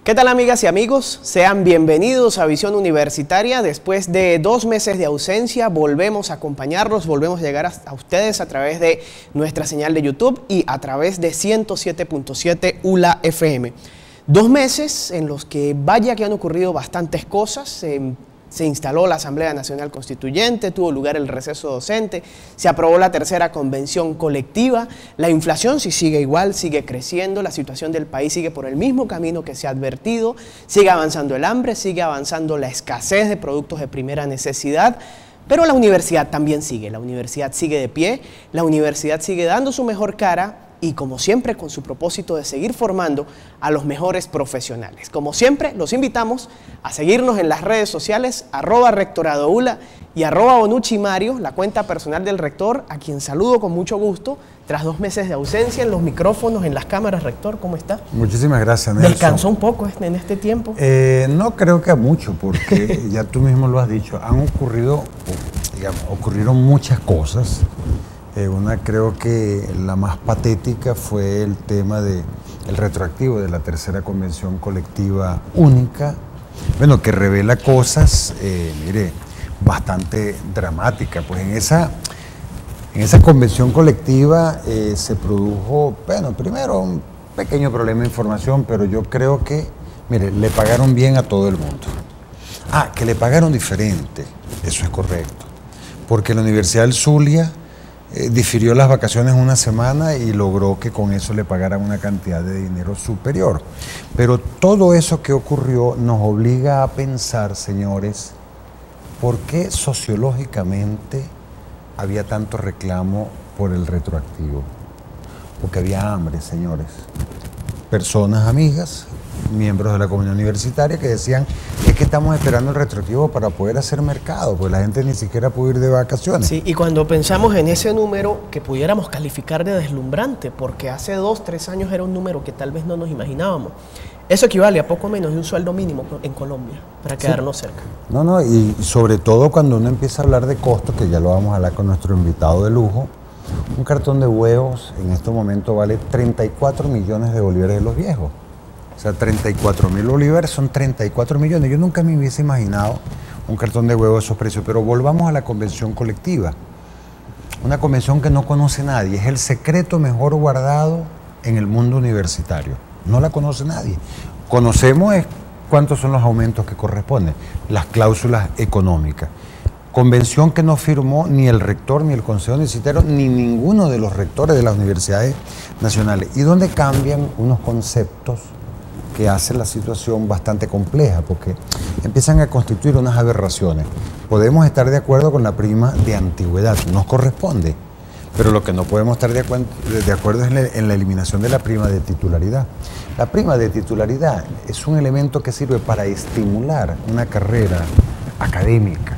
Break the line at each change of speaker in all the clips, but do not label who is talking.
¿Qué tal, amigas y amigos? Sean bienvenidos a Visión Universitaria. Después de 2 meses de ausencia, volvemos a acompañarlos, volvemos a llegar a ustedes a través de nuestra señal de YouTube y a través de 107.7 ULA FM. 2 meses en los que vaya que han ocurrido bastantes cosas. Se instaló la Asamblea Nacional Constituyente, tuvo lugar el receso docente, se aprobó la tercera convención colectiva, la inflación sí sigue igual, sigue creciendo, la situación del país sigue por el mismo camino que se ha advertido, sigue avanzando el hambre, sigue avanzando la escasez de productos de primera necesidad, pero la universidad también sigue, la universidad sigue de pie, la universidad sigue dando su mejor cara, y como siempre con su propósito de seguir formando a los mejores profesionales. Como siempre, los invitamos a seguirnos en las redes sociales, @rectoradoula y @bonuccimario, la cuenta personal del rector, a quien saludo con mucho gusto, tras 2 meses de ausencia en los micrófonos, en las cámaras. Rector, ¿cómo está?
Muchísimas gracias, Nelson.
¿Descansó un poco en este tiempo?
No creo que mucho, porque ya tú mismo lo has dicho, ocurrieron muchas cosas. Una creo que la más patética fue el tema del retroactivo de la tercera convención colectiva única, bueno, que revela cosas, bastante dramáticas. Pues en esa convención colectiva se produjo, primero un pequeño problema de información, pero yo creo que, le pagaron bien a todo el mundo. Que le pagaron diferente, eso es correcto, porque la Universidad del Zulia difirió las vacaciones 1 semana y logró que con eso le pagaran una cantidad de dinero superior. Pero todo eso que ocurrió nos obliga a pensar, señores, ¿por qué sociológicamente había tanto reclamo por el retroactivo? Porque había hambre, señores. Personas amigas, miembros de la comunidad universitaria, que decían, es que estamos esperando el retroactivo para poder hacer mercado, pues la gente ni siquiera pudo ir de vacaciones.
Sí, y cuando pensamos en ese número que pudiéramos calificar de deslumbrante, porque hace 2, 3 años era un número que tal vez no nos imaginábamos, eso equivale a poco menos de un sueldo mínimo en Colombia, para quedarnos cerca.
Y sobre todo cuando uno empieza a hablar de costos, que ya lo vamos a hablar con nuestro invitado de lujo, un cartón de huevos en este momento vale 34 millones de bolívares de los viejos. O sea, 34.000 bolívares son 34 millones. Yo nunca me hubiese imaginado un cartón de huevos a esos precios. Pero volvamos a la convención colectiva. Una convención que no conoce nadie. Es el secreto mejor guardado en el mundo universitario. No la conoce nadie. Conocemos cuántos son los aumentos que corresponden, las cláusulas económicas. Convención que no firmó ni el rector, ni el consejo universitario, ni ninguno de los rectores de las universidades nacionales. Y donde cambian unos conceptos que hacen la situación bastante compleja, porque empiezan a constituir unas aberraciones. Podemos estar de acuerdo con la prima de antigüedad, nos corresponde, pero lo que no podemos estar de acuerdo es en la eliminación de la prima de titularidad. La prima de titularidad es un elemento que sirve para estimular una carrera académica.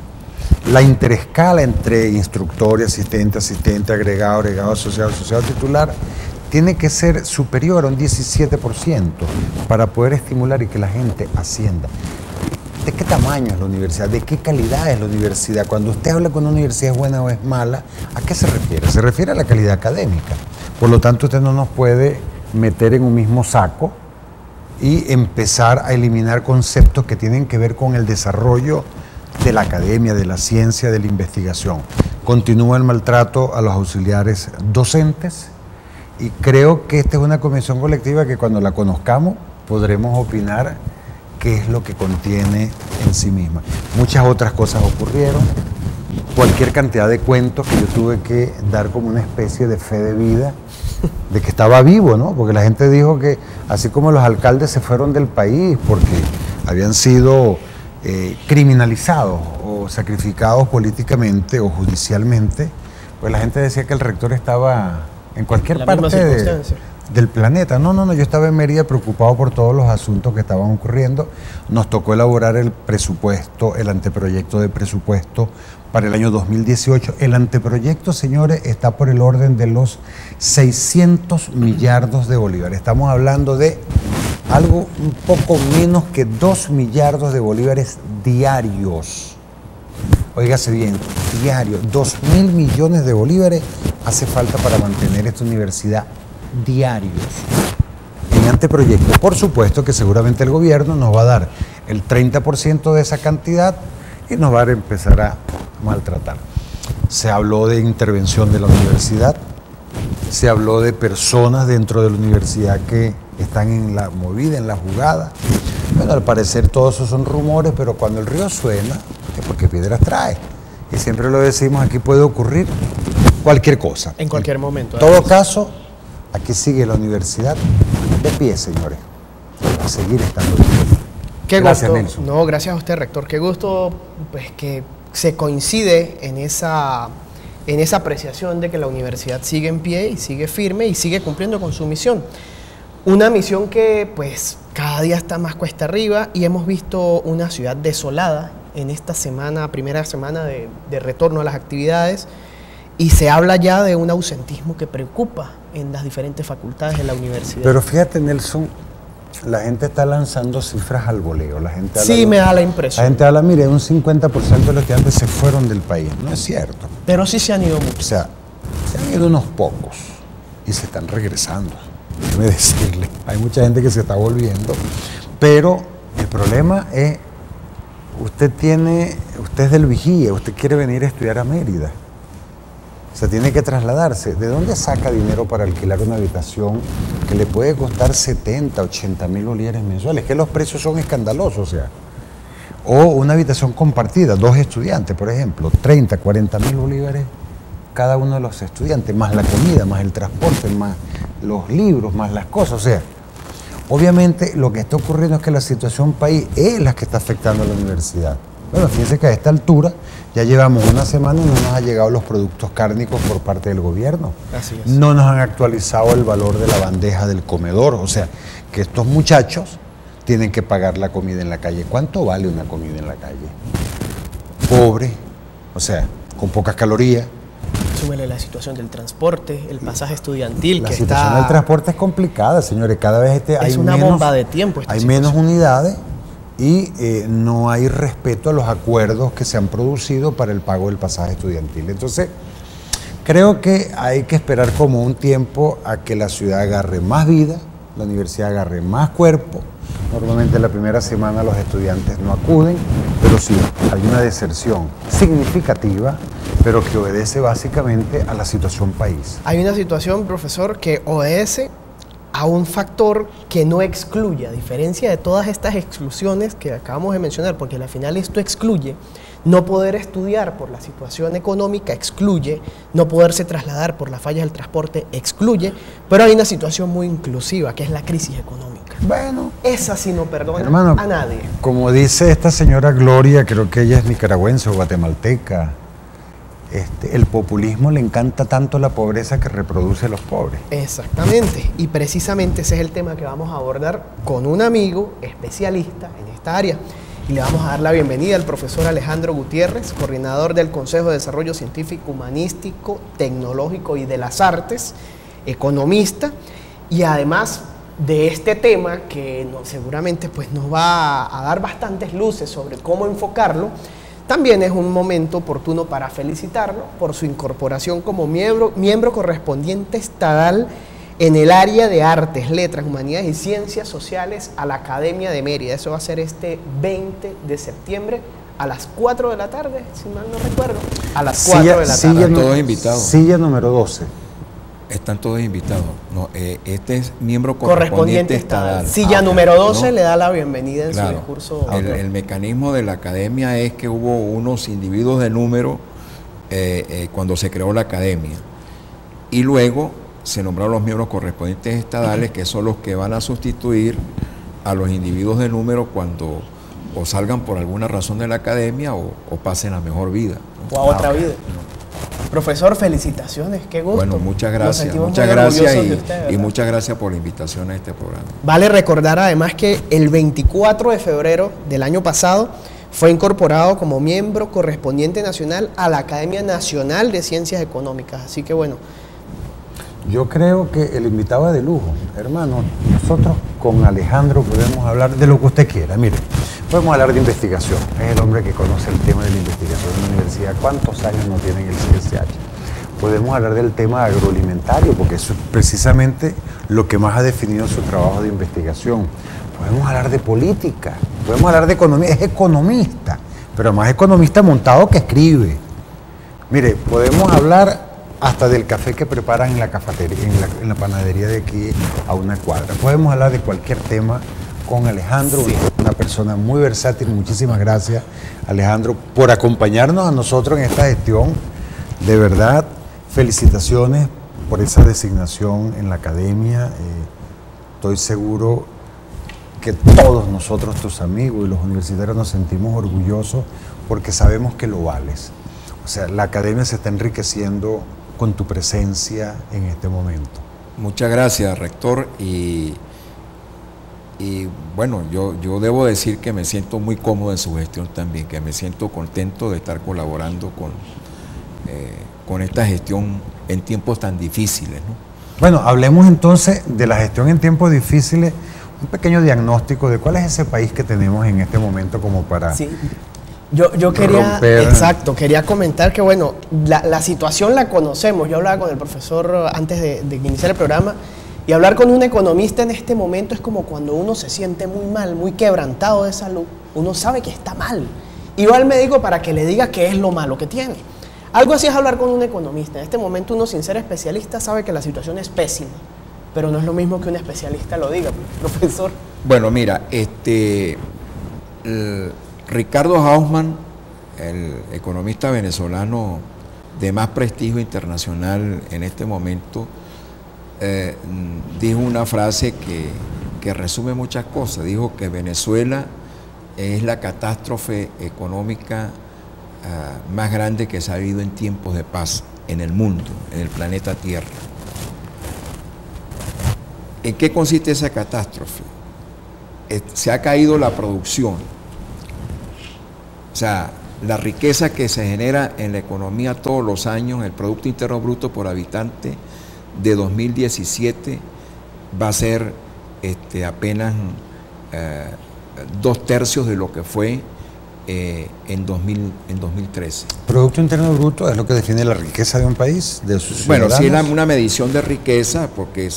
La interescala entre instructor y asistente, agregado, asociado titular, tiene que ser superior a un 17% para poder estimular y que la gente ascienda. ¿De qué tamaño es la universidad? ¿De qué calidad es la universidad? Cuando usted habla con una universidad es buena o es mala, ¿a qué se refiere? Se refiere a la calidad académica. Por lo tanto, usted no nos puede meter en un mismo saco y empezar a eliminar conceptos que tienen que ver con el desarrollo de la academia, de la ciencia, de la investigación. Continúa el maltrato a los auxiliares docentes. Y creo que esta es una convención colectiva que cuando la conozcamos podremos opinar qué es lo que contiene en sí misma. Muchas otras cosas ocurrieron, cualquier cantidad de cuentos que yo tuve que dar como una especie de fe de vida, de que estaba vivo, ¿no? Porque la gente dijo que así como los alcaldes se fueron del país porque habían sido criminalizados o sacrificados políticamente o judicialmente, pues la gente decía que el rector estaba en cualquier parte del planeta. No, yo estaba en Mérida preocupado por todos los asuntos que estaban ocurriendo. Nos tocó elaborar el presupuesto, el anteproyecto de presupuesto para el año 2018. El anteproyecto, señores, está por el orden de los 600 millardos de bolívares. Estamos hablando de algo un poco menos que 2 millardos de bolívares diarios. Óigase bien, diario, 2.000 millones de bolívares hace falta para mantener esta universidad diarios. En anteproyecto. Por supuesto que seguramente el gobierno nos va a dar el 30% de esa cantidad y nos va a empezar a maltratar. Se habló de intervención de la universidad, se habló de personas dentro de la universidad que están en la movida, en la jugada. Bueno, al parecer todos esos son rumores, pero cuando el río suena, es porque piedras trae. Y siempre lo decimos, aquí puede ocurrir cualquier cosa.
En cualquier momento.
En todo caso, aquí sigue la universidad de pie, señores. Va a seguir estando de pie.
Qué
Gracias,
gusto.
Nelson.
No, gracias a usted, rector. Qué gusto pues, que se coincide en esa apreciación de que la universidad sigue en pie y sigue firme y sigue cumpliendo con su misión. Una misión que pues cada día está más cuesta arriba y hemos visto una ciudad desolada en esta semana, primera semana de retorno a las actividades, y se habla ya de un ausentismo que preocupa en las diferentes facultades de la universidad.
Pero fíjate, Nelson, la gente está lanzando cifras al voleo. La gente
sí, me da la impresión.
La gente habla, mire, un 50% de los estudiantes se fueron del país. No es cierto.
Pero sí se han ido muchos.
O sea, se han ido unos pocos y se están regresando. Déjeme decirle, hay mucha gente que se está volviendo, pero el problema es, usted es del Vigía, usted quiere venir a estudiar a Mérida. O sea, tiene que trasladarse. ¿De dónde saca dinero para alquilar una habitación que le puede costar 70, 80 mil bolívares mensuales? Que los precios son escandalosos, o sea. O una habitación compartida, 2 estudiantes, por ejemplo, 30, 40 mil bolívares cada uno de los estudiantes, más la comida, más el transporte, más los libros, más las cosas. O sea, obviamente lo que está ocurriendo es que la situación país es la que está afectando a la universidad. Bueno, fíjense que a esta altura ya llevamos una semana y no nos han llegado los productos cárnicos por parte del gobierno.
Así es.
No nos han actualizado el valor de la bandeja del comedor. O sea, que estos muchachos tienen que pagar la comida en la calle. ¿Cuánto vale una comida en la calle? Pobre, o sea, con pocas calorías.
Súmele la situación del transporte, el pasaje estudiantil.
La
que
situación del transporte es complicada, señores. Cada vez
es una bomba de tiempo.
Hay menos unidades y no hay respeto a los acuerdos que se han producido para el pago del pasaje estudiantil. Entonces, creo que hay que esperar como un tiempo a que la ciudad agarre más vida, la universidad agarre más cuerpo. Normalmente la primera semana los estudiantes no acuden, pero sí hay una deserción significativa, pero que obedece básicamente a la situación país.
Hay una situación, profesor, que obedece a un factor que no excluye, a diferencia de todas estas exclusiones que acabamos de mencionar, porque al final esto excluye no poder estudiar por la situación económica, excluye no poderse trasladar por las fallas del transporte, excluye, pero hay una situación muy inclusiva, que es la crisis económica.
Bueno,
esa sí no perdona,
hermano,
a nadie.
Como dice esta señora Gloria, creo que ella es nicaragüense o guatemalteca, el populismo le encanta tanto la pobreza que reproduce a los pobres.
Exactamente, y precisamente ese es el tema que vamos a abordar con un amigo especialista en esta área. Y le vamos a dar la bienvenida al profesor Alejandro Gutiérrez, coordinador del Consejo de Desarrollo Científico, Humanístico, Tecnológico y de las Artes, economista, y además de este tema que seguramente pues, nos va a dar bastantes luces sobre cómo enfocarlo. También es un momento oportuno para felicitarlo por su incorporación como miembro correspondiente estadal en el área de Artes, Letras, Humanidades y Ciencias Sociales a la Academia de Mérida. Eso va a ser este 20 de septiembre a las 4 de la tarde, si mal no recuerdo. A las 4 de la tarde.
Están todos invitados.
Silla número 12.
Están todos invitados. No, este es miembro correspondiente estadal.
Silla número 12 le da la bienvenida en su discurso.
El mecanismo de la academia es que hubo unos individuos de número cuando se creó la academia. Y luego se nombraron los miembros correspondientes estadales, que son los que van a sustituir a los individuos de número cuando o salgan por alguna razón de la academia o pasen a mejor vida, ¿no?
O a otra vida. Profesor, felicitaciones, qué gusto.
Bueno, muchas gracias y muchas gracias por la invitación a este programa.
Vale recordar además que el 24 de febrero del año pasado fue incorporado como miembro correspondiente nacional a la Academia Nacional de Ciencias Económicas, así que bueno.
Yo creo que el invitado es de lujo, hermano. Nosotros con Alejandro podemos hablar de lo que usted quiera. Mire, podemos hablar de investigación. Es el hombre que conoce el tema de la investigación en la universidad. ¿Cuántos años no tiene en el CSH? podemos hablar del tema agroalimentario, porque eso es precisamente lo que más ha definido su trabajo de investigación. Podemos hablar de política, podemos hablar de economía, es economista, pero más economista montado que escribe. Mire, podemos hablar hasta del café que preparan en la cafetería, en la panadería de aquí a una cuadra. Podemos hablar de cualquier tema con Alejandro, sí, una persona muy versátil. Muchísimas gracias, Alejandro, por acompañarnos a nosotros en esta gestión. De verdad, felicitaciones por esa designación en la academia. Estoy seguro que todos nosotros, tus amigos y los universitarios, nos sentimos orgullosos porque sabemos que lo vales. O sea, la academia se está enriqueciendo con tu presencia en este momento.
Muchas gracias, rector. Y bueno, yo debo decir que me siento muy cómodo en su gestión también, que me siento contento de estar colaborando con esta gestión en tiempos tan difíciles, ¿no?
Bueno, hablemos entonces de la gestión en tiempos difíciles, un pequeño diagnóstico de cuál es ese país que tenemos en este momento como para...
Sí. Yo quería, romper. Exacto, quería comentar que bueno, la situación la conocemos. Yo hablaba con el profesor antes de iniciar el programa, y hablar con un economista en este momento es como cuando uno se siente muy mal, muy quebrantado de salud. Uno sabe que está mal y va al médico para que le diga qué es lo malo que tiene. Algo así es hablar con un economista. En este momento uno, sin ser especialista, sabe que la situación es pésima, pero no es lo mismo que un especialista lo diga, profesor.
Bueno, mira, Ricardo Hausmann, el economista venezolano de más prestigio internacional en este momento, dijo una frase que resume muchas cosas. Dijo que Venezuela es la catástrofe económica más grande que se ha habido en tiempos de paz en el mundo, en el planeta Tierra. ¿En qué consiste esa catástrofe? Se ha caído la producción. O sea, la riqueza que se genera en la economía todos los años, el Producto Interno Bruto por habitante de 2017 va a ser apenas 2/3 de lo que fue en 2013.
Producto Interno Bruto es lo que define la riqueza de un país, de sus ciudadanos.
Bueno, sí es una medición de riqueza, porque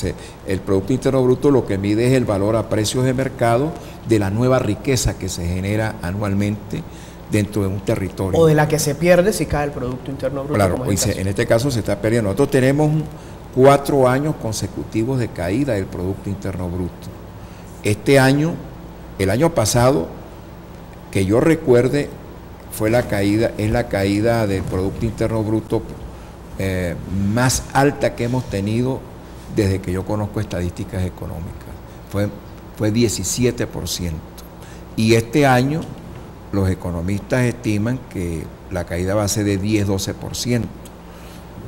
el Producto Interno Bruto lo que mide es el valor a precios de mercado de la nueva riqueza que se genera anualmente dentro de un territorio.
O de la que se pierde si cae el Producto Interno Bruto.
Claro, en este caso se está perdiendo. Nosotros tenemos 4 años consecutivos de caída del Producto Interno Bruto. Este año, el año pasado, que yo recuerde, es la caída del Producto Interno Bruto más alta que hemos tenido desde que yo conozco estadísticas económicas. Fue 17%. Y este año los economistas estiman que la caída va a ser de 10-12%,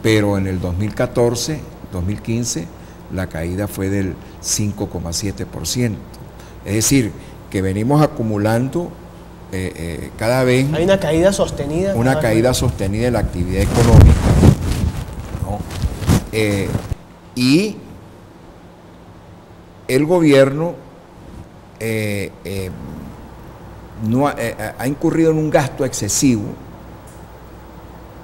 pero en el 2014, 2015, la caída fue del 5,7%. Es decir, que venimos acumulando cada vez...
Hay una caída sostenida.
Una caída sostenida de la actividad económica, ¿no? Y el gobierno ha incurrido en un gasto excesivo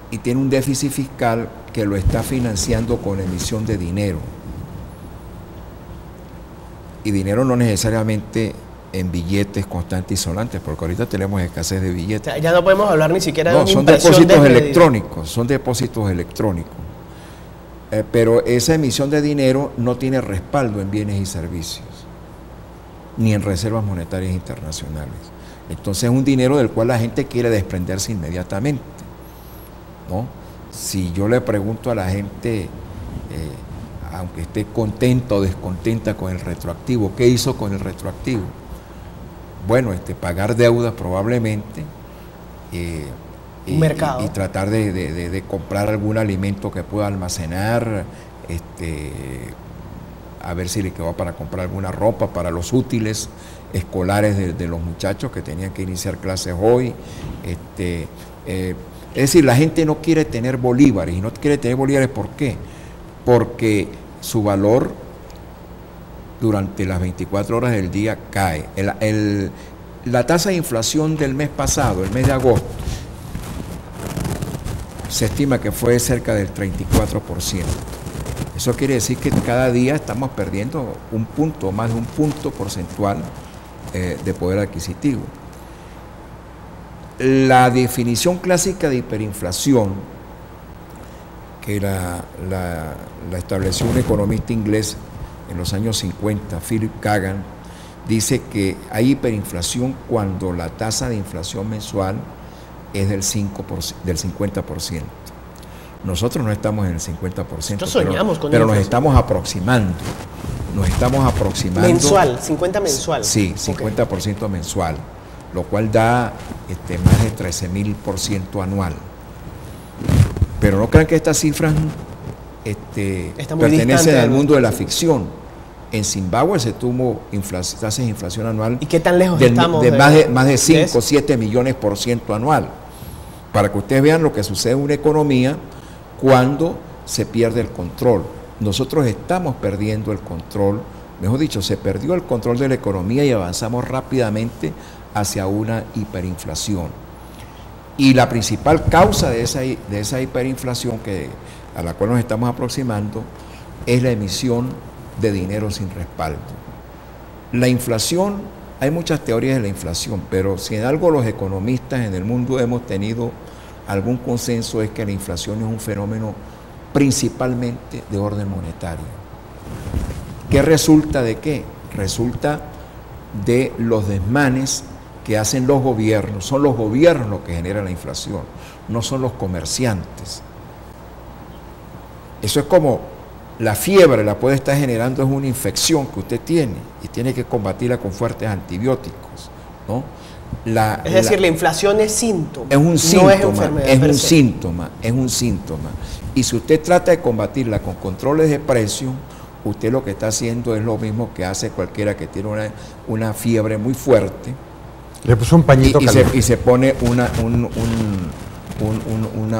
y tiene un déficit fiscal que lo está financiando con emisión de dinero. Y dinero no necesariamente en billetes constantes y sonantes, porque ahorita tenemos escasez de billetes.
O sea, ya no podemos hablar ni siquiera de una
son depósitos electrónicos, son depósitos electrónicos. Pero esa emisión de dinero no tiene respaldo en bienes y servicios, ni en reservas monetarias internacionales. Entonces es un dinero del cual la gente quiere desprenderse inmediatamente, ¿no? Si yo le pregunto a la gente, aunque esté contenta o descontenta con el retroactivo, ¿qué hizo con el retroactivo? Bueno, pagar deudas probablemente,
mercado.
Y tratar de comprar algún alimento que pueda almacenar, a ver si le quedó para comprar alguna ropa para los útiles escolares de los muchachos que tenían que iniciar clases hoy. Es decir, la gente no quiere tener bolívares, y no quiere tener bolívares, ¿por qué? Porque su valor durante las 24 horas del día cae. La tasa de inflación del mes pasado, el mes de agosto, se estima que fue cerca del 34%. Eso quiere decir que cada día estamos perdiendo un punto, más de un punto porcentual de poder adquisitivo. La definición clásica de hiperinflación, que la estableció un economista inglés en los años 50, Philip Kagan, dice que hay hiperinflación cuando la tasa de inflación mensual es del 50%. Nosotros no estamos en el 50%,
nosotros soñamos con
pero nos estamos aproximando.
Mensual, 50 mensual.
Sí, 50% mensual, lo cual da más de 13.000% anual. Pero no crean que estas cifras pertenecen al mundo de la ficción. En Zimbabue se tuvo tasas de inflación anual.
¿Y qué tan lejos estamos?
Más de 5 o 7 millones por ciento anual. Para que ustedes vean lo que sucede en una economía cuando se pierde el control. Nosotros estamos perdiendo el control, mejor dicho, se perdió el control de la economía y avanzamos rápidamente hacia una hiperinflación. Y la principal causa de esa hiperinflación a la cual nos estamos aproximando es la emisión de dinero sin respaldo. La inflación, hay muchas teorías de la inflación, pero si en algo los economistas en el mundo hemos tenido algún consenso es que la inflación es un fenómeno principalmente de orden monetario. ¿Qué resulta de qué? Resulta de los desmanes que hacen los gobiernos. Son los gobiernos los que generan la inflación, no son los comerciantes. Eso es como la fiebre, la puede estar generando, es una infección que usted tiene y tiene que combatirla con fuertes antibióticos, ¿no? La
inflación es síntoma.
Es un síntoma,
no es enfermedad.
Es un síntoma. Y si usted trata de combatirla con controles de precio, usted lo que está haciendo es lo mismo que hace cualquiera que tiene una fiebre muy fuerte.
Le puso un pañito caliente.
Y se pone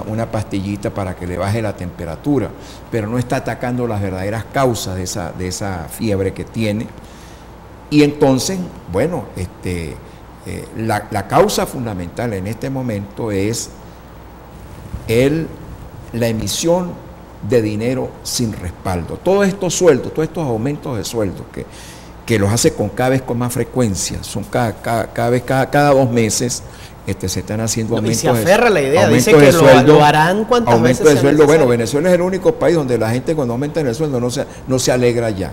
una pastillita para que le baje la temperatura, pero no está atacando las verdaderas causas de esa fiebre que tiene. Y entonces, bueno, la causa fundamental en este momento es la emisión de dinero sin respaldo. Todos estos sueldos, todos estos aumentos de sueldos que los hace cada vez con más frecuencia, son cada 2 meses se están haciendo aumentos de sueldo.
Y se aferra la idea, dice que lo harán cuantas veces
sea necesario. Bueno, Venezuela es el único país donde la gente cuando aumenta el sueldo no se alegra ya.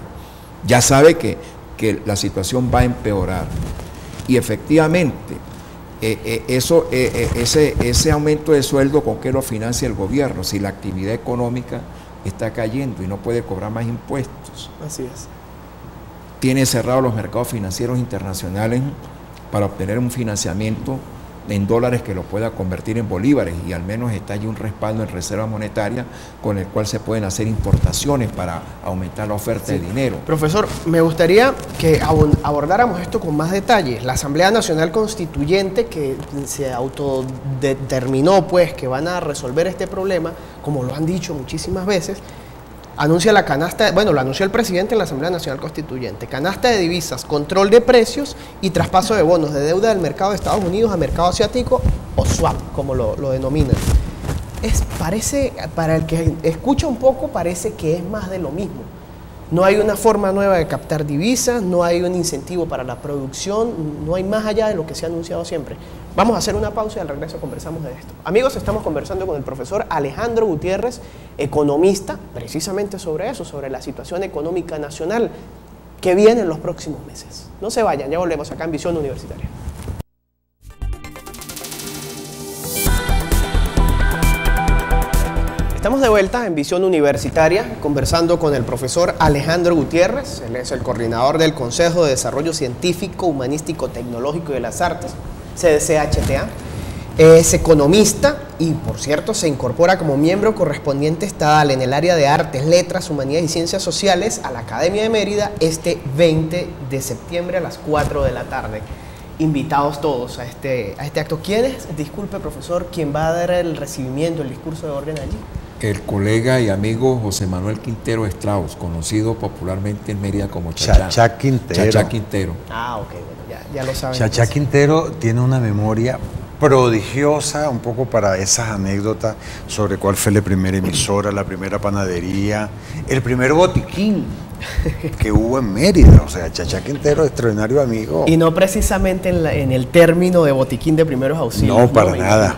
Ya sabe que la situación va a empeorar. Y efectivamente, ese aumento de sueldo, ¿con qué lo financia el gobierno? Si la actividad económica está cayendo y no puede cobrar más impuestos.
Así es.
Tiene cerrados los mercados financieros internacionales para obtener un financiamiento en dólares que lo pueda convertir en bolívares, y al menos está allí un respaldo en reserva monetaria con el cual se pueden hacer importaciones para aumentar la oferta de dinero.
Profesor, me gustaría que abordáramos esto con más detalle. La Asamblea Nacional Constituyente, que se autodeterminó pues que van a resolver este problema, como lo han dicho muchísimas veces, anuncia la canasta, bueno, lo anunció el presidente en la Asamblea Nacional Constituyente: canasta de divisas, control de precios y traspaso de bonos de deuda del mercado de Estados Unidos a mercado asiático, o swap, como lo denominan. Parece, para el que escucha un poco, parece que es más de lo mismo. No hay una forma nueva de captar divisas, no hay un incentivo para la producción, no hay más allá de lo que se ha anunciado siempre. Vamos a hacer una pausa y al regreso conversamos de esto. Amigos, estamos conversando con el profesor Alejandro Gutiérrez, economista, precisamente sobre eso, sobre la situación económica nacional que viene en los próximos meses. No se vayan, ya volvemos acá en Visión Universitaria. Estamos de vuelta en Visión Universitaria conversando con el profesor Alejandro Gutiérrez. Él es el coordinador del Consejo de Desarrollo Científico, Humanístico, Tecnológico y de las Artes, CDCHTA. Es economista y, por cierto, se incorpora como miembro correspondiente estadal en el área de Artes, Letras, Humanidades y Ciencias Sociales a la Academia de Mérida este 20 de septiembre a las 4 de la tarde. Invitados todos a este acto. ¿Quién es, disculpe profesor, quién va a dar el recibimiento, el discurso de orden allí?
El colega y amigo José Manuel Quintero Strauss, conocido popularmente en Mérida como Chachá.
Chachá Quintero.
Chachá Quintero.
Ah, ok, bueno, ya lo saben.
Chachá Quintero tiene una memoria prodigiosa, un poco para esas anécdotas sobre cuál fue la primera emisora, la primera panadería, el primer botiquín que hubo en Mérida. O sea, Chachá Quintero, extraordinario amigo.
Y no precisamente en el término de botiquín de primeros auxilios.
No, para nada.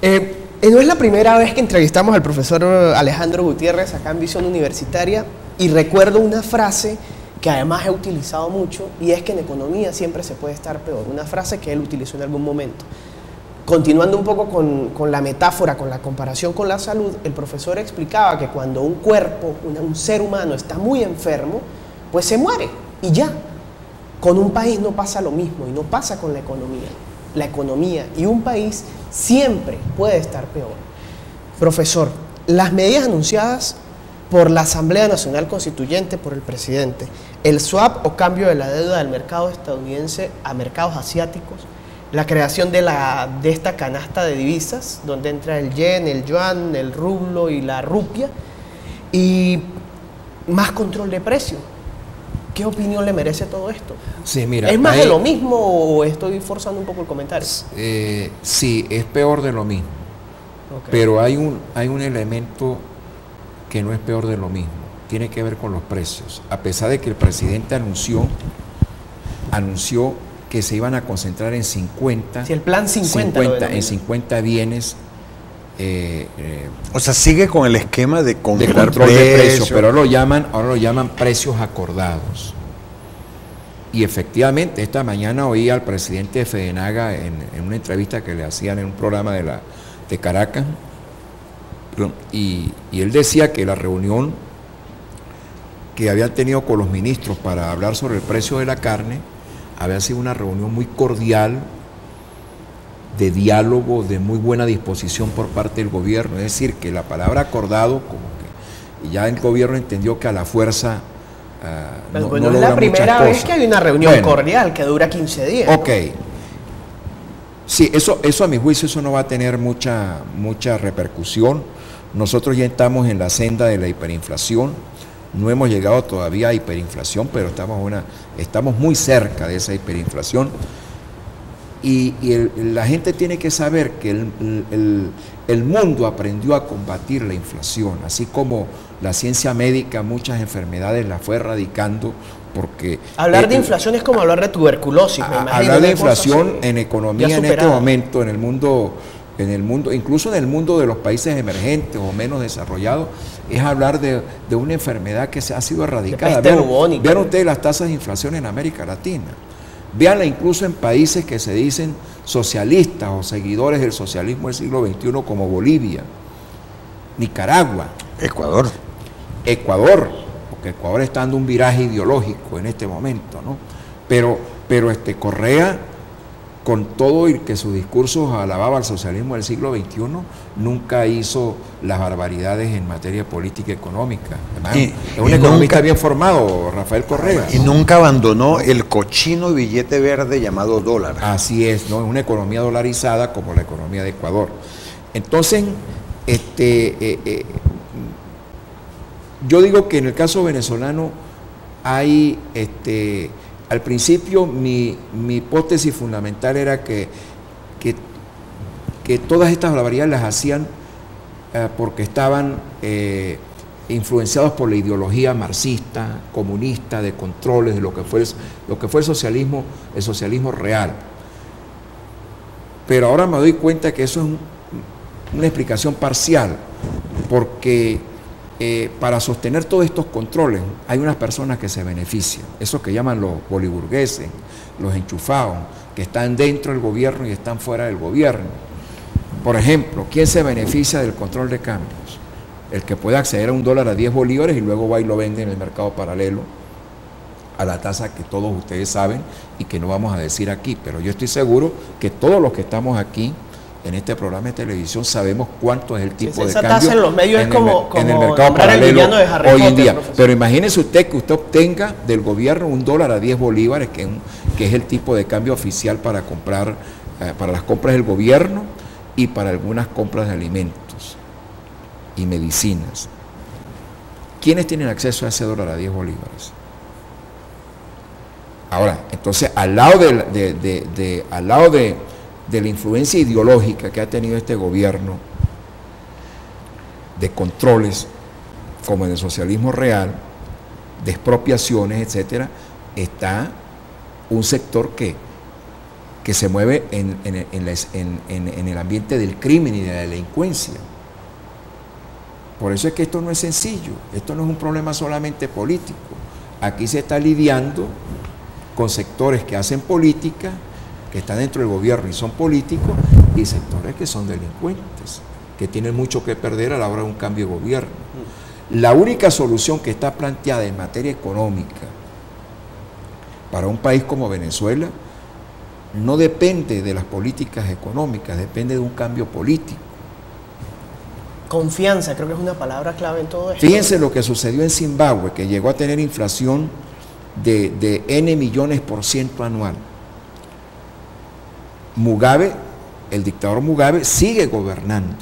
No es la primera vez que entrevistamos al profesor Alejandro Gutiérrez acá en Visión Universitaria, y recuerdo una frase que además he utilizado mucho, y es que en economía siempre se puede estar peor. Una frase que él utilizó en algún momento. Continuando un poco con la metáfora, con la comparación con la salud, el profesor explicaba que cuando un cuerpo, un ser humano está muy enfermo, pues se muere y ya. Con un país no pasa lo mismo, y no pasa con la economía. La economía y un país siempre puede estar peor. Profesor, las medidas anunciadas por la Asamblea Nacional Constituyente, por el presidente, el swap o cambio de la deuda del mercado estadounidense a mercados asiáticos, la creación de esta canasta de divisas, donde entra el yen, el yuan, el rublo y la rupia, y más control de precios. ¿Qué opinión le merece todo esto?
Sí, mira,
¿Es más de lo mismo o estoy forzando un poco el comentario?
Sí, es peor de lo mismo. Okay. Pero hay un elemento que no es peor de lo mismo. Tiene que ver con los precios. A pesar de que el presidente anunció que se iban a concentrar en 50.
Sí, el plan 50
en 50 bienes.
O sea, sigue con el esquema de control
de precios, pero ahora lo llaman precios acordados. Y efectivamente, esta mañana oí al presidente de Fedenaga en una entrevista que le hacían en un programa de Caracas, y él decía que la reunión que habían tenido con los ministros para hablar sobre el precio de la carne había sido una reunión muy cordial, de diálogo, de muy buena disposición por parte del gobierno. Es decir, que la palabra acordado, como que ya el gobierno entendió que a la fuerza
no es la primera vez que hay una reunión cordial que dura 15 días.
Ok. Sí, eso a mi juicio eso no va a tener mucha repercusión. Nosotros ya estamos en la senda de la hiperinflación. No hemos llegado todavía a hiperinflación, pero estamos muy cerca de esa hiperinflación. Y la gente tiene que saber que el mundo aprendió a combatir la inflación, así como la ciencia médica muchas enfermedades las fue erradicando, porque...
Hablar de inflación es como hablar de tuberculosis, me imagino.
Hablar de inflación en economía en este momento, en el mundo, incluso en el mundo de los países emergentes o menos desarrollados, es hablar de una enfermedad que ha sido erradicada. Vean ustedes las tasas de inflación en América Latina. Véanla incluso en países que se dicen socialistas o seguidores del socialismo del siglo XXI, como Bolivia, Nicaragua,
Ecuador,
porque Ecuador está dando un viraje ideológico en este momento, ¿no? Pero Correa, con todo y que sus discursos alababa al socialismo del siglo XXI, nunca hizo las barbaridades en materia política y económica. Es un economista bien formado, Rafael Correa.
Y nunca abandonó el cochino billete verde llamado dólar.
Así es, ¿no? Es una economía dolarizada como la economía de Ecuador. Entonces, yo digo que en el caso venezolano hay... Al principio mi hipótesis fundamental era que todas estas barbaridades las hacían porque estaban influenciados por la ideología marxista, comunista, de controles, de lo que fue el socialismo real. Pero ahora me doy cuenta que eso es una explicación parcial, porque para sostener todos estos controles hay unas personas que se benefician, esos que llaman los boliburgueses, los enchufados, que están dentro del gobierno y están fuera del gobierno. Por ejemplo, ¿quién se beneficia del control de cambios? El que puede acceder a $1 a 10 bolívares y luego va y lo vende en el mercado paralelo a la tasa que todos ustedes saben y que no vamos a decir aquí, pero yo estoy seguro que todos los que estamos aquí en este programa de televisión sabemos cuánto es el tipo de cambio. Esa tasa
en los medios es como
en el mercado paralelo hoy en día.
Profesor.
Pero imagínese usted que usted obtenga del gobierno $1 a 10 bolívares, que es el tipo de cambio oficial para comprar, para las compras del gobierno y para algunas compras de alimentos y medicinas. ¿Quiénes tienen acceso a ese $1 a 10 bolívares? Ahora, entonces, al lado de la influencia ideológica que ha tenido este gobierno, de controles, como en el socialismo real, de expropiaciones, etcétera, está un sector que se mueve en el ambiente del crimen y de la delincuencia. Por eso es que esto no es sencillo, esto no es un problema solamente político. Aquí se está lidiando con sectores que hacen política, que están dentro del gobierno y son políticos, y sectores que son delincuentes, que tienen mucho que perder a la hora de un cambio de gobierno. La única solución que está planteada en materia económica para un país como Venezuela no depende de las políticas económicas, depende de un cambio político.
Confianza, creo que es una palabra clave en todo esto.
Fíjense lo que sucedió en Zimbabue, que llegó a tener inflación de N millones % anual. Mugabe, el dictador Mugabe, sigue gobernando,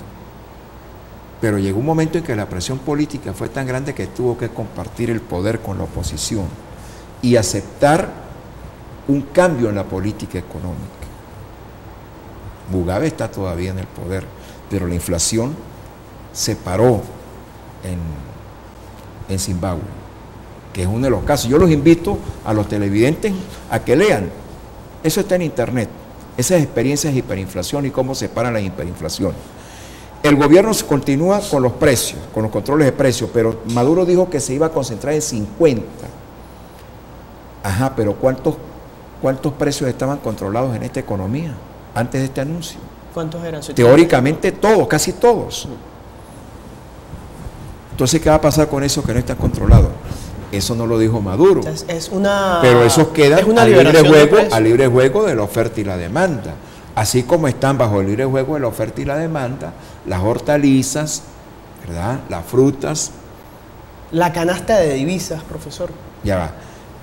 pero llegó un momento en que la presión política fue tan grande que tuvo que compartir el poder con la oposición y aceptar un cambio en la política económica. Mugabe está todavía en el poder, pero la inflación se paró en Zimbabue, que es uno de los casos. Yo los invito a los televidentes a que lean, eso está en internet, esas experiencias de hiperinflación y cómo se paran las hiperinflaciones. El gobierno se continúa con los precios, con los controles de precios, pero Maduro dijo que se iba a concentrar en 50. Ajá, pero ¿cuántos precios estaban controlados en esta economía antes de este anuncio?
¿Cuántos eran?
Teóricamente todos, casi todos. Entonces, ¿qué va a pasar con esos que no están controlados? Eso no lo dijo Maduro. Pero esos quedan a libre juego de la oferta y la demanda. Así como están bajo el libre juego de la oferta y la demanda, las hortalizas, ¿verdad?, las frutas.
La canasta de divisas, profesor.
Ya va.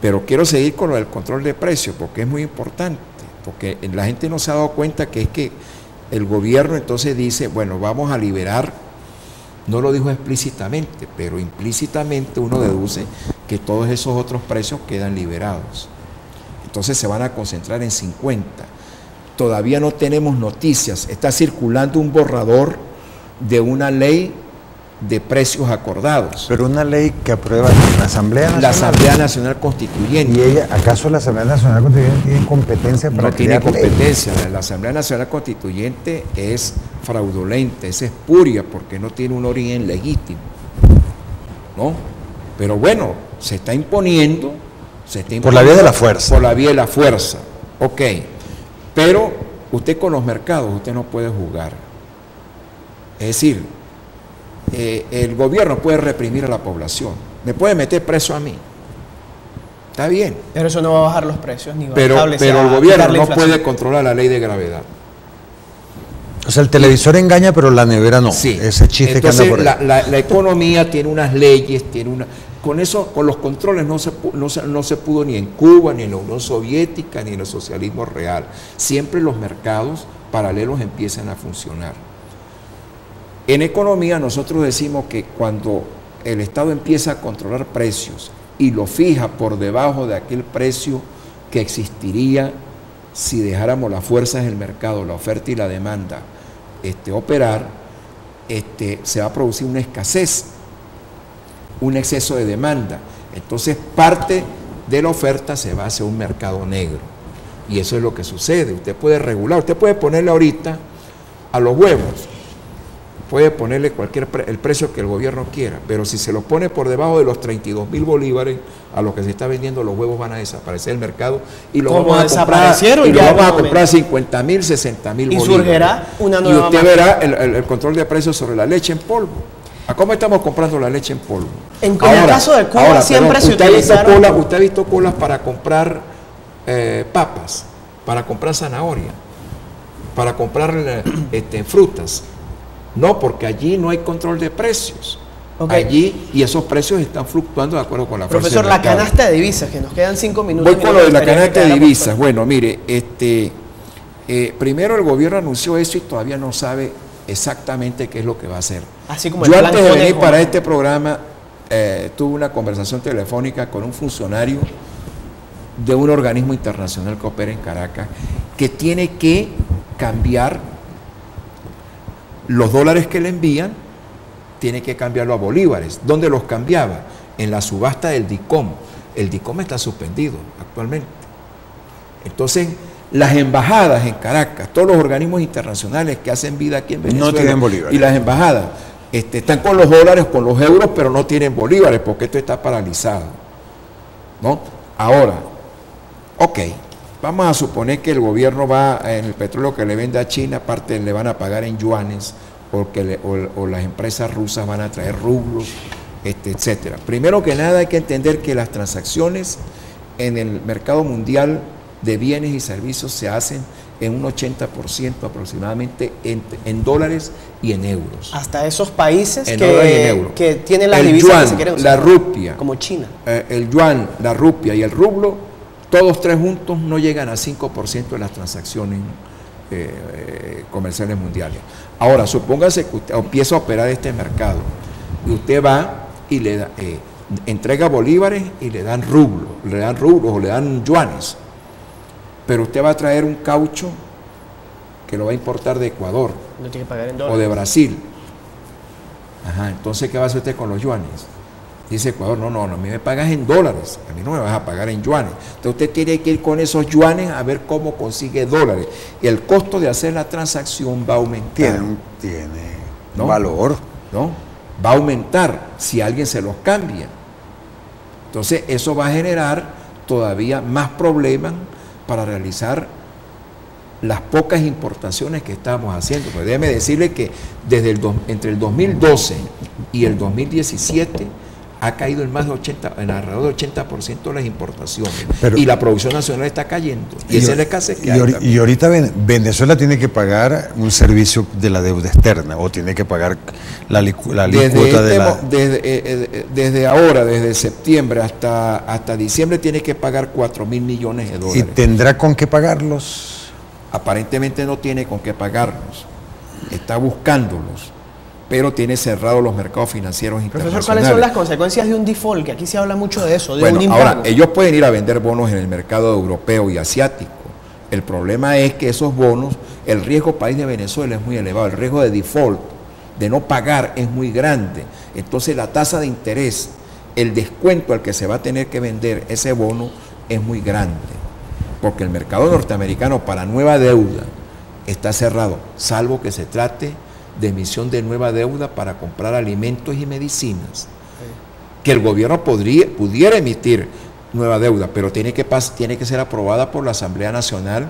Pero quiero seguir con lo del control de precios, porque es muy importante, porque la gente no se ha dado cuenta que es que el gobierno entonces dice, bueno, vamos a liberar, no lo dijo explícitamente, pero implícitamente uno deduce que todos esos otros precios quedan liberados. Entonces se van a concentrar en 50. Todavía no tenemos noticias, está circulando un borrador de una ley de precios acordados.
Pero una ley que aprueba la Asamblea Nacional.
La Asamblea Nacional Constituyente.
¿Y ella, acaso la Asamblea Nacional Constituyente tiene competencia para
No tiene
crear
competencia.
leyes?
La Asamblea Nacional Constituyente es fraudulenta, es espuria, porque no tiene un origen legítimo, ¿no? Pero bueno, se está imponiendo,
por la vía de la fuerza.
Por la vía de la fuerza, ok. Pero usted con los mercados, usted no puede jugar. Es decir, el gobierno puede reprimir a la población, me puede meter preso a mí, está bien.
Pero eso no va a bajar los precios ni va a
pero el gobierno no puede controlar la ley de gravedad.
O sea, el televisor engaña, pero la nevera no.
Sí.
Ese chiste
entonces,
que anda por ahí.
La economía tiene unas leyes, con eso, con los controles no se pudo ni en Cuba, ni en la Unión Soviética, ni en el socialismo real. Siempre los mercados paralelos empiezan a funcionar. En economía nosotros decimos que cuando el Estado empieza a controlar precios y lo fija por debajo de aquel precio que existiría si dejáramos las fuerzas del mercado, la oferta y la demanda, operar, se va a producir una escasez, un exceso de demanda. Entonces parte de la oferta se va hacia un mercado negro. Y eso es lo que sucede. Usted puede regular, usted puede ponerle ahorita a los huevos, puede ponerle el precio que el gobierno quiera, pero si se lo pone por debajo de los 32.000 bolívares a lo que se está vendiendo, los huevos van a desaparecer del mercado y los vamos a comprar 50.000, 60.000 bolívares.
Y surgirá una nueva.
Y usted verá el control de precios sobre la leche en polvo. ¿A cómo estamos comprando la leche en polvo?
En el caso de Cuba siempre se utilizaron.
¿Usted ha visto colas para comprar papas, para comprar zanahoria, para comprar frutas? No, porque allí no hay control de precios. Okay. Allí, y esos precios están fluctuando de acuerdo con la fuerza
Profesor,
del mercado.
la canasta de divisas, que nos quedan 5 minutos.
Voy con lo de la canasta de divisas. Bueno, mire, primero el gobierno anunció eso y todavía no sabe exactamente qué es lo que va a hacer.
Así como
yo antes de venir para este programa tuve una conversación telefónica con un funcionario de un organismo internacional que opera en Caracas, que tiene que cambiar los dólares que le envían, tiene que cambiarlo a bolívares. ¿Dónde los cambiaba? En la subasta del DICOM. El DICOM está suspendido actualmente. Entonces, las embajadas en Caracas, todos los organismos internacionales que hacen vida aquí en Venezuela,
no tienen bolívares.
Y las embajadas están con los dólares, con los euros, pero no tienen bolívares porque esto está paralizado, ¿no? Ahora, ok, vamos a suponer que el gobierno va en el petróleo que le vende a China, aparte le van a pagar en yuanes, o las empresas rusas van a traer rublos, etcétera. Primero que nada hay que entender que las transacciones en el mercado mundial de bienes y servicios se hacen en un 80% aproximadamente en dólares y en euros.
Hasta esos países
en dólares y en euros.
que tienen las
el
divisas
yuan,
que se quieren usar,
la rupia,
como China.
El yuan, la rupia y el rublo, todos tres juntos no llegan a 5% de las transacciones comerciales mundiales. Ahora, supóngase que usted empieza a operar este mercado y usted va y le da, entrega bolívares y le dan rublos o le dan yuanes. Pero usted va a traer un caucho que lo va a importar de Ecuador,
No tiene que pagar en dólares.
o de Brasil. Ajá, entonces, ¿qué va a hacer usted con los yuanes? Dice Ecuador, no, a mí me pagas en dólares, a mí no me vas a pagar en yuanes. Entonces usted tiene que ir con esos yuanes a ver cómo consigue dólares. Y el costo de hacer la transacción va a aumentar.
Tiene
¿no?
valor.
¿No? Va a aumentar si alguien se los cambia. Entonces eso va a generar todavía más problemas para realizar las pocas importaciones que estamos haciendo. Pues déjeme decirle que entre el 2012 y el 2017 ha caído en alrededor del 80% de las importaciones.
Pero,
y la producción nacional está cayendo. Y esa es la escasez que hay también.
Y ahorita Venezuela tiene que pagar un servicio de la deuda externa o tiene que pagar la alícuota de la...
Desde ahora, desde septiembre hasta diciembre, tiene que pagar 4.000 millones de dólares.
¿Y tendrá con qué pagarlos?
Aparentemente no tiene con qué pagarlos. Está buscándolos, pero tiene cerrados los mercados financieros internacionales.
Profesor, ¿cuáles son las consecuencias de un default? Que aquí se habla mucho de eso, de
bueno,
un embargo.
ahora, ellos pueden ir a vender bonos en el mercado europeo y asiático. El problema es que esos bonos, el riesgo país de Venezuela es muy elevado, el riesgo de default, de no pagar, es muy grande. Entonces la tasa de interés, el descuento al que se va a tener que vender ese bono es muy grande, porque el mercado norteamericano para nueva deuda está cerrado, salvo que se trate de emisión de nueva deuda para comprar alimentos y medicinas, que el gobierno pudiera emitir nueva deuda, pero tiene que ser aprobada por la Asamblea Nacional,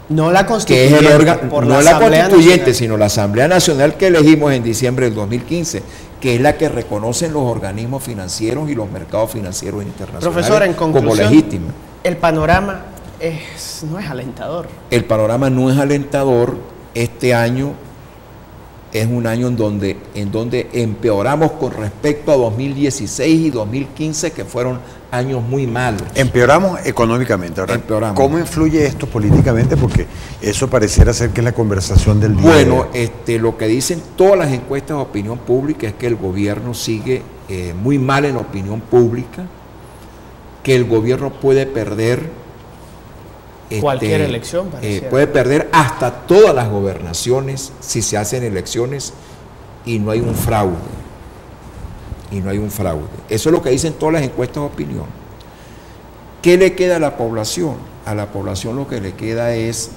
no la
que
constituyente,
es el órgano,
por
no
la
la
Asamblea
constituyente,
Nacional.
sino la Asamblea Nacional que elegimos en diciembre del 2015, que es la que reconocen los organismos financieros y los mercados financieros internacionales.
Profesor, en conclusión,
como legítimos.
El panorama no es alentador.
El panorama no es alentador. Este año es un año en donde empeoramos con respecto a 2016 y 2015, que fueron años muy malos.
Empeoramos económicamente. Ahora,
Empeoramos.
¿cómo influye esto políticamente? Porque eso pareciera ser que es la conversación del día.
Bueno, lo que dicen todas las encuestas de opinión pública es que el gobierno sigue muy mal en la opinión pública, que el gobierno puede perder
cualquier elección,
puede perder hasta todas las gobernaciones si se hacen elecciones y no hay un fraude. Eso es lo que dicen todas las encuestas de opinión. ¿Qué le queda a la población? A la población lo que le queda es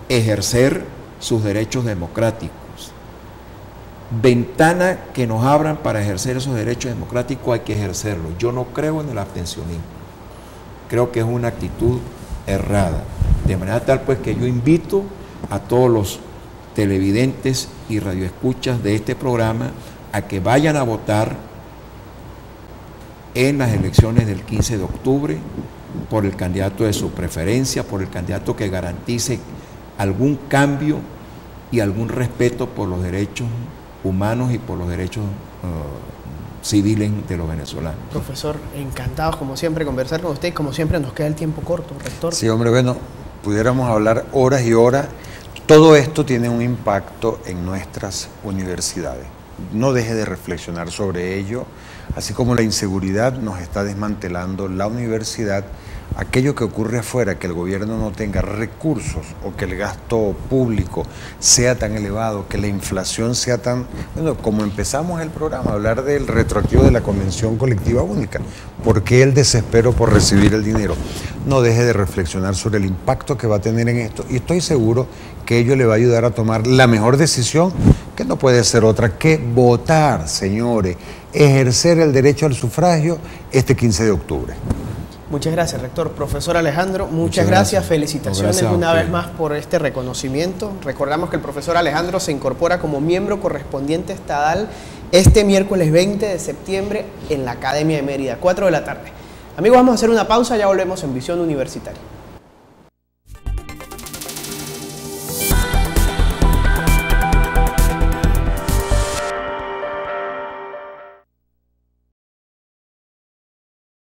ejercer sus derechos democráticos. Ventana que nos abran para ejercer esos derechos democráticos, hay que ejercerlos. Yo no creo en el abstencionismo. Creo que es una actitud errada. De manera tal pues que yo invito a todos los televidentes y radioescuchas de este programa a que vayan a votar en las elecciones del 15 de octubre por el candidato de su preferencia, por el candidato que garantice algún cambio y algún respeto por los derechos humanos y por los derechos civiles de los venezolanos.
Profesor, encantados como siempre conversar con usted. Como siempre nos queda el tiempo corto, rector.
Sí, hombre, bueno, pudiéramos hablar horas y horas. Todo esto tiene un impacto en nuestras universidades. No deje de reflexionar sobre ello, así como la inseguridad nos está desmantelando la universidad. aquello que ocurre afuera, que el gobierno no tenga recursos o que el gasto público sea tan elevado, que la inflación sea tan... Bueno, como empezamos el programa, hablar del retroactivo de la Convención Colectiva Única, ¿por qué el desespero por recibir el dinero? No deje de reflexionar sobre el impacto que va a tener en esto y estoy seguro que ello le va a ayudar a tomar la mejor decisión, que no puede ser otra que votar, señores, ejercer el derecho al sufragio este 15 de octubre.
Muchas gracias, rector. Profesor Alejandro, muchas gracias. Felicitaciones una vez más por este reconocimiento. Recordamos que el profesor Alejandro se incorpora como miembro correspondiente estadal este miércoles 20 de septiembre en la Academia de Mérida, 4 de la tarde. Amigos, vamos a hacer una pausa, ya volvemos en Visión Universitaria.